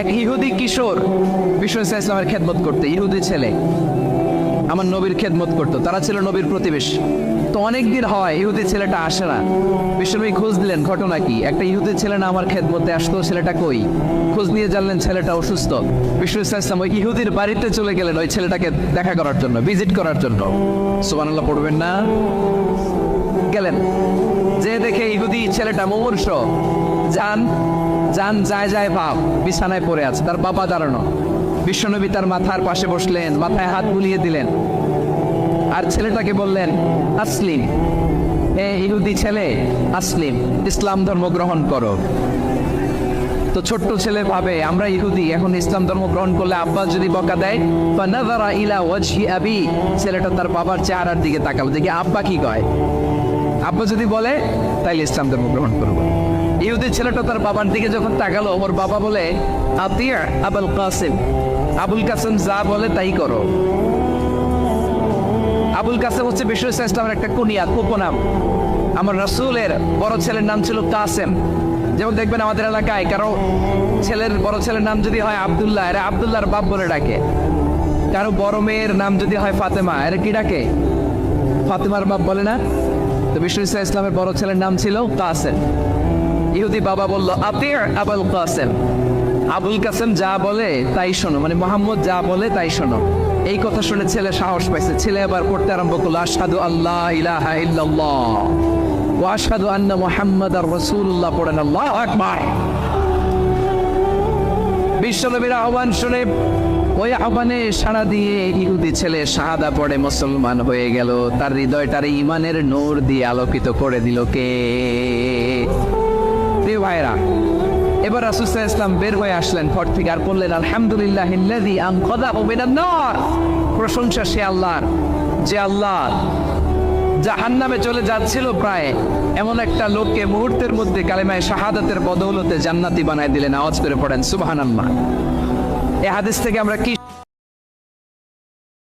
এক ইহুদি কিশোর বিষ্ণু ইসলামের খেদমত করতে, ইহুদি ছেলে আমার নবীর খেদমত করতো, তারা ছিল নবীর প্রতিবেশী। তো অনেকদিন হয় ইহুদি ছেলেটা আসে না। বিশ্বনবী খোঁজ দিলেন ঘটনা কি, একটা ইহুদি ছেলে না আমার খেদমতে আসতো, ছেলেটা কই? খোঁজ নিয়ে জানলেন ছেলেটা অসুস্থ। বিষ্ণু ইসলাম ওই ইহুদির বাড়িতে চলে গেলেন ওই ছেলেটাকে দেখা করার জন্য, ভিজিট করার জন্য। সুবহানাল্লাহ পড়বেন না? গেলেন, যে দেখে ইহুদি ছেলেটা মুমূর্ষ, যান যান যায় যায় ভাব, বিছানায় পড়ে আছে, তার বাবা দাঁড়ানো। বিশ্বনবী তার মাথার পাশে বসলেন, মাথায় হাত বুলিয়ে দিলেন, আর ছেলেটাকে বললেন আসলিম, এ ইহুদি ছেলে আসলিম, ইসলাম ধর্ম গ্রহণ করো। তো ছোট্ট ছেলে ভাবে আমরা ইহুদি, এখন ইসলাম ধর্ম গ্রহণ করলে আব্বা যদি বকা দেয়, ফানাযারা ইলা ওয়াজহি আবি, ছেলেটা তার বাবার চেহারার দিকে তাকালো, দেখি আব্বা কি কয়। আব্বা যদি বলে তাইলে ইসলাম ধর্ম গ্রহণ করবো। ইহুদি ছেলেটা তার বাবার দিকে যখন তাকালো, ওর বাবা বলে আতিয়া আবুল কাসিম, আবুল কাসিম যা বলে তাই করো। আবুল কাসিম হচ্ছে বিষ্ণু ইসলামের একটা কুনিয়াত, উপনাম। আমার রাসূলের বড় ছেলের নাম ছিল কাসেম। যেমন দেখবেন আমাদের এলাকায় কারো ছেলের বড় ছেলের নাম যদি হয় আব্দুল্লাহ, এরা আব্দুল্লাহর বাপ বলে ডাকে। কারো বড় মেয়ের নাম যদি হয় ফাতেমা, এরা কি ডাকে? ফাতেমার বাপ বলে না? তো বিষ্ণু ইসলামের বড় ছেলের নাম ছিল কাসেম। ইহুদি বাবা বলল আতিয়া আবুল কাসেম, আবুল কাসেম যা বলে তাই শোনো, মানে মোহাম্মদ যা বলে তাই শোনো। এই কথা শুনে ছেলে সাহস পাইছে, ছেলে আবার পড়তে আরম্ভ করলো আশহাদু আল্লাহ ইলাহা ইল্লাল্লাহ ওয়া আশহাদু আন্না মুহাম্মাদার রাসূলুল্লাহ, পড়েন আল্লাহু আকবার। বিশ্বনবীর আহ্বান শুনে ওই আহ্বানে সাড়া দিয়ে ইহুদি ছেলে শাহাদা পড়ে মুসলমান হয়ে গেল। তার হৃদয়টারে ঈমানের নূর দিয়ে আলোকিত করে দিল কে? প্রিয় ভাইরা, এবার রাসূল সাল্লাল্লাহু আলাইহি ওয়াসাল্লাম বের হয়ে আসলেন ঘর থেকে, আর বললেন আলহামদুলিল্লাহিল্লাযী আনকাযাহু মিনান নার, প্রশংসা সে আল্লাহর যে আল্লাহ জাহান্নামে চলে যাচ্ছিল প্রায় এমন একটা লোককে মুহূর্তের মধ্যে কালেমায়ে শাহাদাতের বদৌলতে জান্নাতি বানায় দিলেন। আওয়াজ করে পড়েন সুবহানাল্লাহ। এই হাদিস থেকে আমরা কি